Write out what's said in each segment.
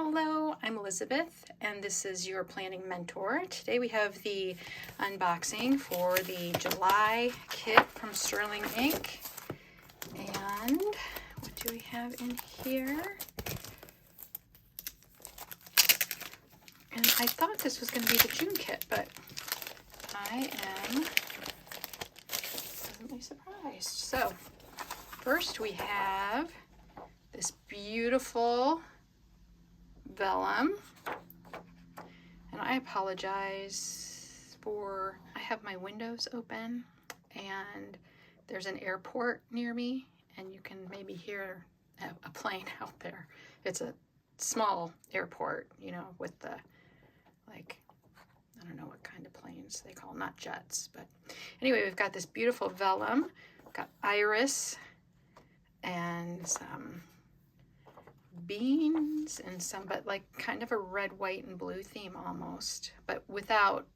Hello, I'm Elizabeth, and this is your planning mentor. Today we have the unboxing for the July kit from Sterling Ink. And what do we have in here? And I thought this was going to be the June kit, but I am pleasantly surprised. So, first we have this beautiful vellum, and I apologize for, I have my windows open and there's an airport near me and you can maybe hear a plane out there. It's a small airport, you know, with the, like, I don't know what kind of planes they call, not jets, but anyway, we've got this beautiful vellum, got iris and some beans and some, but like kind of a red, white, and blue theme almost, but without,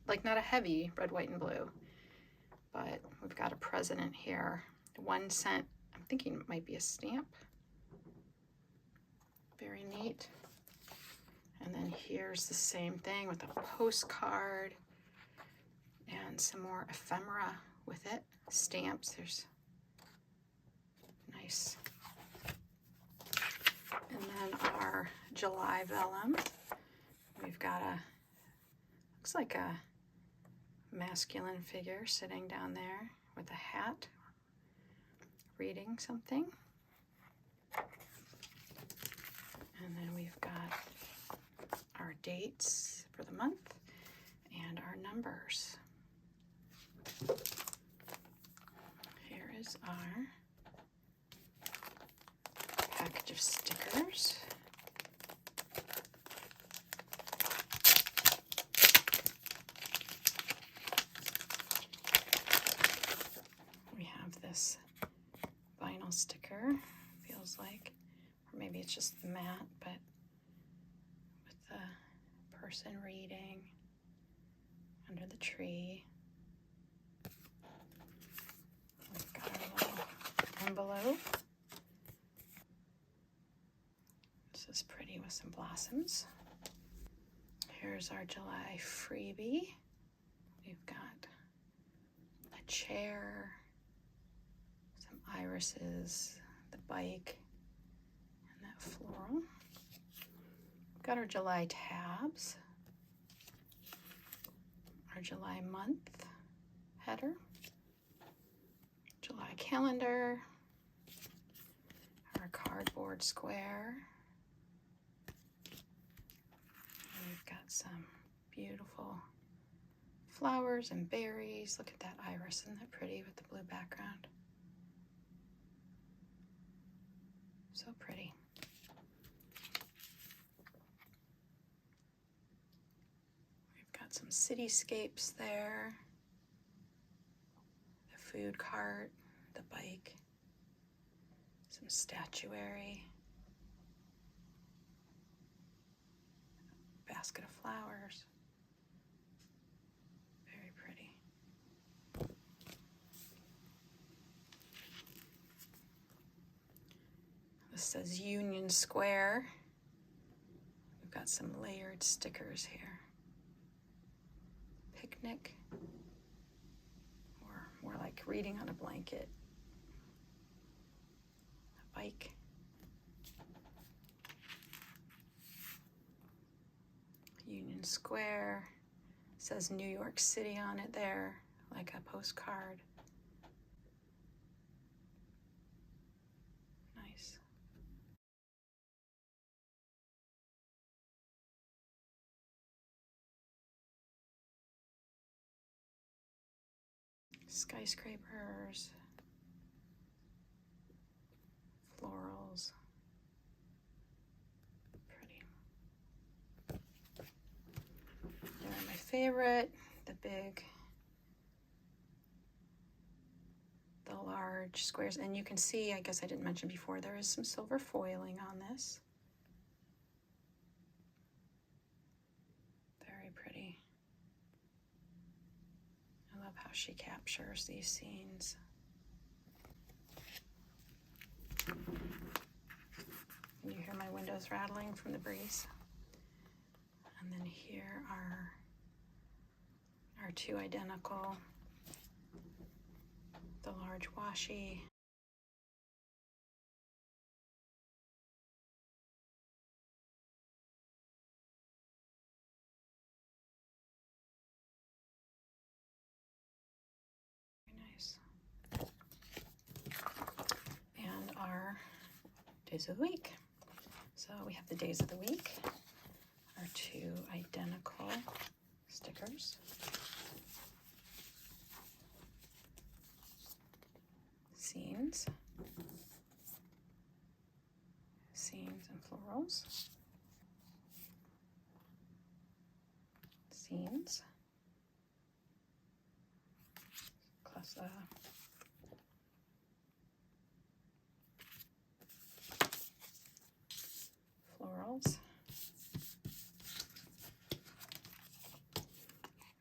like, not a heavy red, white, and blue. But we've got a president here, 1 cent. I'm thinking it might be a stamp. Very neat. And then here's the same thing with a postcard and some more ephemera with it. Stamps. There's nice. And then our July vellum, we've got a, looks like a masculine figure sitting down there with a hat, reading something. And then we've got our dates for the month and our numbers. Here is our package of stickers. We have this vinyl sticker, feels like, or maybe it's just matte, but with the person reading under the tree. We've got our little envelope. This is pretty with some blossoms. Here's our July freebie. We've got a chair, some irises, the bike, and that floral. We've got our July tabs, our July month header, July calendar, our cardboard square. We've got some beautiful flowers and berries. Look at that iris, isn't that pretty with the blue background? So pretty. We've got some cityscapes there, the food cart, the bike, some statuary, basket of flowers. Very pretty. This says Union Square. We've got some layered stickers here. Picnic, or more like reading on a blanket. A bike. Union Square, says New York City on it there, like a postcard. Nice. Skyscrapers, florals. They're my favorite, the large squares. And you can see, I guess I didn't mention before, there is some silver foiling on this. Very pretty. I love how she captures these scenes. Can you hear my windows rattling from the breeze. And then here are our two identical, the large washi. Very nice. And our days of the week. So we have the days of the week, our two identical stickers. Scenes and florals. Scenes. Plus florals.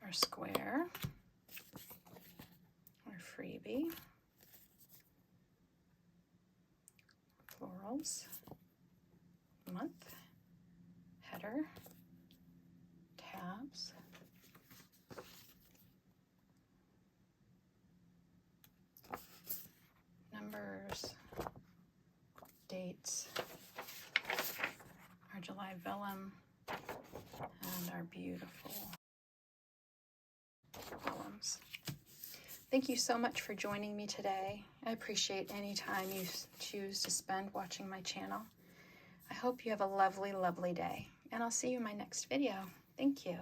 Our square. Our freebie. Florals. Month. Header. Tabs. Numbers. Dates. Our July vellum. And our beautiful vellums. Thank you so much for joining me today. I appreciate any time you choose to spend watching my channel. I hope you have a lovely, lovely day, and I'll see you in my next video. Thank you.